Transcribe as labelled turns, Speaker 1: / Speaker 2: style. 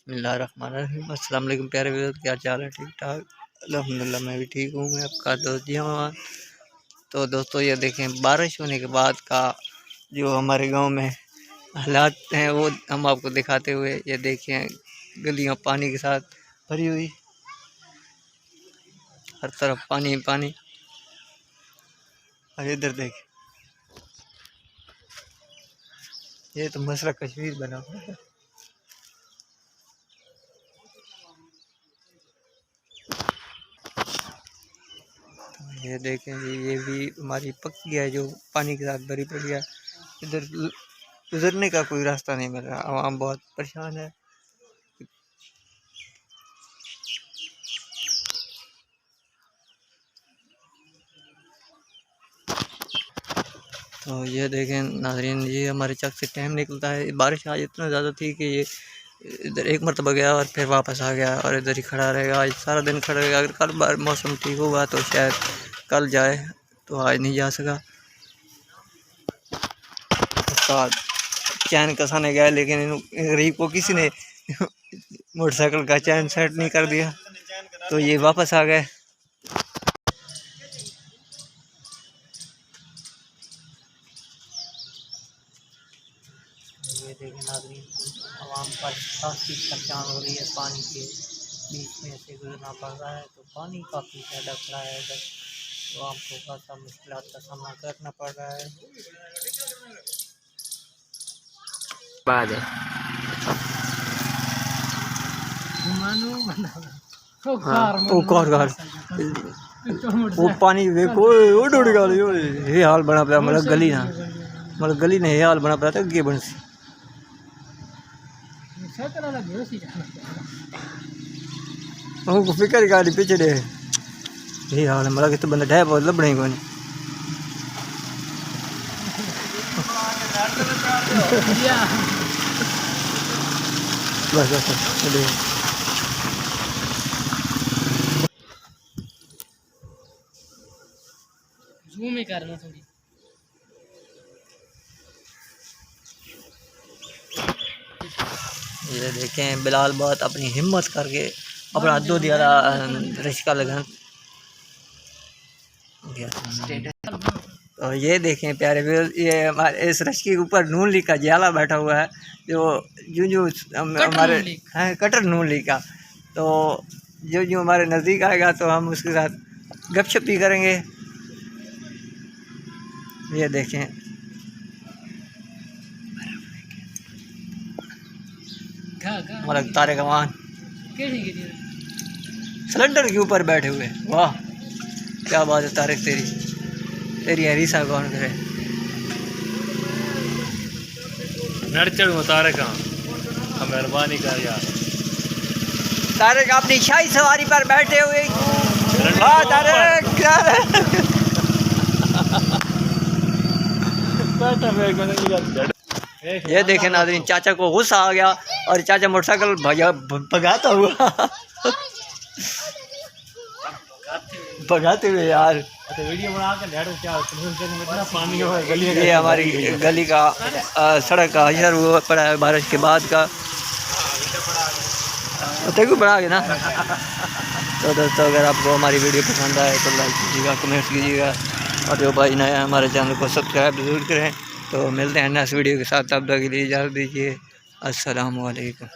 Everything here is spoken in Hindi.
Speaker 1: बिस्मिल्लाहिर्रहमानिर्रहीम। अस्सलाम वालेकुम प्यारे व्यूअर्स, क्या चाल है? ठीक ठाक अल्हम्दुलिल्लाह, मैं भी ठीक हूँ। मैं आपका दोस्त जी हूँ। तो दोस्तों ये देखें, बारिश होने के बाद का जो हमारे गांव में हालात हैं वो हम आपको दिखाते हुए, ये देखें गलियां पानी के साथ भरी हुई, हर तरफ पानी ही पानी। और इधर देखें, ये तो मसला कश्मीर बना हुआ है। ये देखें जी, ये भी हमारी पक्की है जो पानी के साथ भरी पड़ी है। इधर गुजरने का कोई रास्ता नहीं मिल रहा, आवाम बहुत परेशान है। तो ये देखें नाज़रीन, ये हमारे चक से टाइम निकलता है। बारिश आज इतना ज़्यादा थी कि ये इधर एक मरतबा गया और फिर वापस आ गया और इधर ही खड़ा रहेगा। आज सारा दिन खड़ा रहेगा। अगर कल बार मौसम ठीक होगा तो शायद कल जाए, तो आज नहीं जा सका। उस्ताद चैन कसाने गया, लेकिन गरीब को किसी ने मोटरसाइकिल का चैन सेट नहीं कर दिया, तो ये वापस आ गए। ये देखें नाज़रीन, आवाम का काफ़ी परेशान हो रही है। पानी के बीच में से गुजरना पड़ रहा है, तो पानी काफ़ी ज़्यादा खड़ा है इधर, तो आपको खासा मुश्किलात का सामना करना पड़ रहा है। बाद है वो पानी देखो, ये हाल बना पाया, मतलब गली ना, मतलब गली ने ये हाल बना पाया था कि बन सी फिक्र गाड़ी पीछे दे ये हाल है, मतलब कि तो बंदा ढह बहुत लबड़े को नहीं। बस बस जूम ही करना थोड़ी। ये देखें बिलाल बहुत अपनी हिम्मत करके अपना दो दिया रिश्का लगा। और ये देखें प्यारे व्यूअर्स, ये हमारे इस रश्के के ऊपर नून लीग का जाला बैठा हुआ है, जो जो हमारे हैं कटर नून लीग का। तो जो हमारे नज़दीक आएगा तो हम उसके साथ गपशप भी करेंगे। ये देखें हमारा तारे कमान सिलेंडर के ऊपर बैठे हुए। वाह क्या बात है तारिक, तेरी हरीसा कौन करे।
Speaker 2: नड़चड़ तारक मेहरबानी कर यार।
Speaker 1: तारिक अपनी शाही सवारी पर बैठे हुए। वाह तारिक ये देखें नाज़रीन, चाचा को गुस्सा आ गया और चाचा मोटरसाइकिल भगाता हुआ भगाते हुए यार।
Speaker 2: वीडियो बना के क्या पानी हो गली।
Speaker 1: ये हमारी गली का सड़क का हशर हुआ पड़ा है बारिश के बाद का, तो बना के ना। तो दोस्तों अगर आपको हमारी वीडियो पसंद आए तो लाइक कीजिएगा, कमेंट कीजिएगा, और जो भाई नया है हमारे चैनल को सब्सक्राइब ज़रूर करें। तो मिलते हैं नेक्स्ट वीडियो के साथ, तब तक के लिए इजाज़त दीजिए। अस्सलाम वालेकुम।